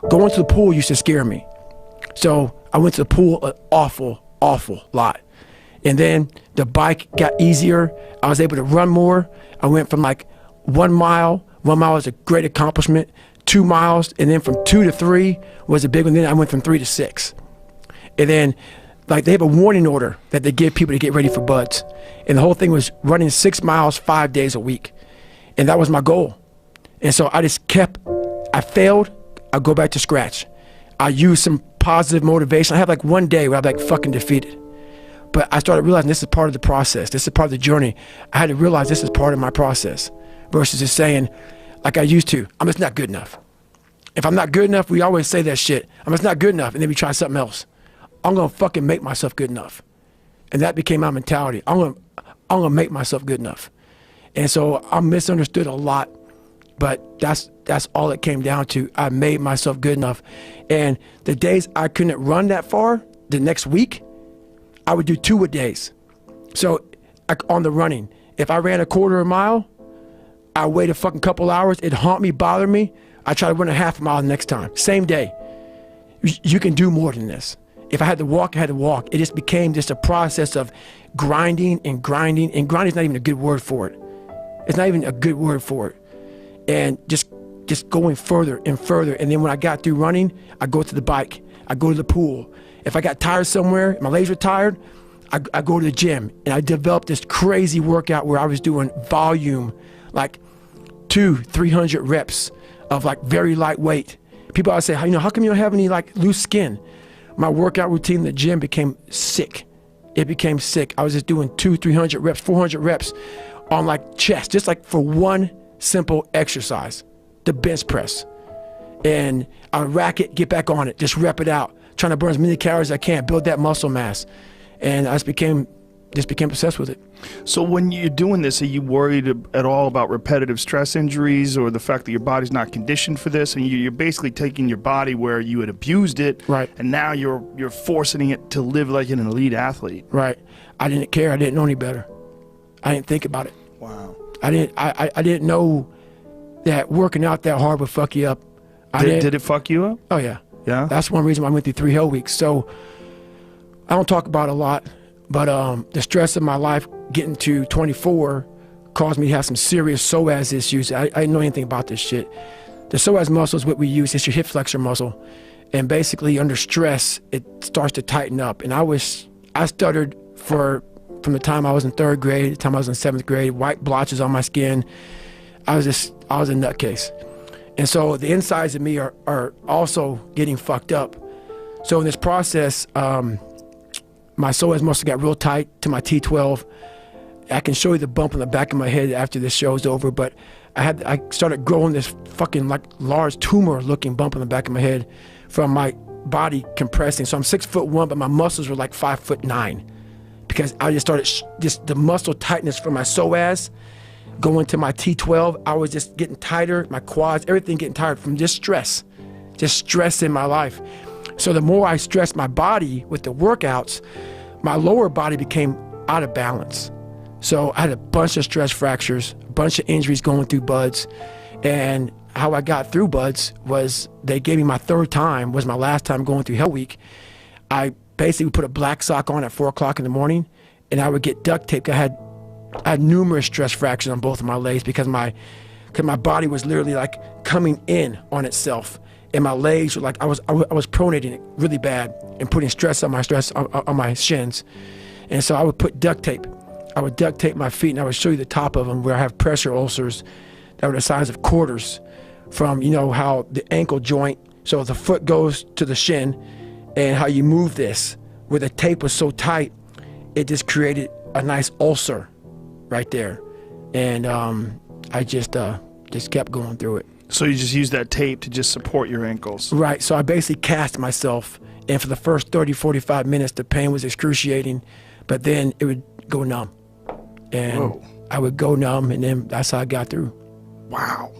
Going to the pool used to scare me. So I went to the pool an awful lot. And then the bike got easier. I was able to run more. I went from like 1 mile. 1 mile was a great accomplishment. 2 miles, and then from 2 to 3 was a big one. Then I went from 3 to 6. And then like they have a warning order that they give people to get ready for buds. And the whole thing was running 6 miles 5 days a week. And that was my goal. And so I just kept, I failed, I go back to scratch. I used some positive motivation. I had like one day where I was like fucking defeated. But I started realizing this is part of the process. This is part of the journey. I had to realize this is part of my process versus just saying, like I used to, I'm just not good enough. If I'm not good enough, we always say that shit. I'm just not good enough, and then we try something else. I'm gonna fucking make myself good enough. And that became my mentality. I'm gonna make myself good enough. And so I'm misunderstood a lot, but that's all it came down to. I made myself good enough. And the days I couldn't run that far, the next week, I would do 2-a-days. So on the running, if I ran a 1/4 mile, I wait a fucking couple hours, it'd haunt me, bother me. I try to run a 1/2 mile the next time, same day. You can do more than this. If I had to walk, I had to walk. It just became just a process of grinding and grinding, and grinding is not even a good word for it. It's not even a good word for it. And just going further and further. And then when I got through running, I go to the bike, I go to the pool. If I got tired somewhere, my legs were tired, I go to the gym, and I developed this crazy workout where I was doing volume, like 200-300 reps of like very lightweight. People always say, how come you don't have any like loose skin? My workout routine in the gym became sick. It became sick. I was just doing 200-300 reps, 400 reps on like chest, just like for one simple exercise, the bench press. And I would rack it, get back on it, just rep it out, trying to burn as many calories as I can, build that muscle mass. And I just became obsessed with it. So when you're doing this, are you worried at all about repetitive stress injuries or the fact that your body's not conditioned for this? And you're basically taking your body where you had abused it, right? And now you're forcing it to live like an elite athlete. Right. I didn't care. I didn't know any better. I didn't think about it. Wow. I didn't know that working out that hard would fuck you up. Did it fuck you up? Oh yeah. Yeah. That's one reason why I went through 3 hell weeks. So I don't talk about it a lot, but the stress of my life getting to 24 caused me to have some serious psoas issues. I didn't know anything about this shit. The psoas muscle is what we use. It's your hip flexor muscle. And basically under stress, it starts to tighten up. And I stuttered from the time I was in 3rd grade, the time I was in 7th grade, white blotches on my skin. I was a nutcase. And so the insides of me are also getting fucked up. So in this process, my psoas muscle got real tight to my T12. I can show you the bump on the back of my head after this show's over, but I started growing this fucking like large tumor looking bump on the back of my head from my body compressing. So I'm 6'1", but my muscles were like 5'9", because I just started the muscle tightness from my psoas going to my T12. I was just getting tighter, my quads, everything getting tired from just stress in my life. So the more I stressed my body with the workouts, my lower body became out of balance. So I had a bunch of stress fractures, a bunch of injuries going through buds. And how I got through buds was they gave me my 3rd time, was my last time going through Hell Week. I basically put a black sock on at 4 o'clock in the morning, and I would get duct taped. I had numerous stress fractures on both of my legs because my body was literally like coming in on itself. And my legs were like, I was pronating it really bad and putting stress on my shins. And so I would put duct tape. I would duct tape my feet, and I would show you the top of them where I have pressure ulcers that were the size of quarters from, how the ankle joint, so the foot goes to the shin, and how you move this, where the tape was so tight, it just created a nice ulcer right there. And I just kept going through it. So you just use that tape to just support your ankles? Right. So I basically cast myself, and for the first 30-45 minutes, the pain was excruciating, but then it would go numb. And I would go numb, and then that's how I got through. Wow.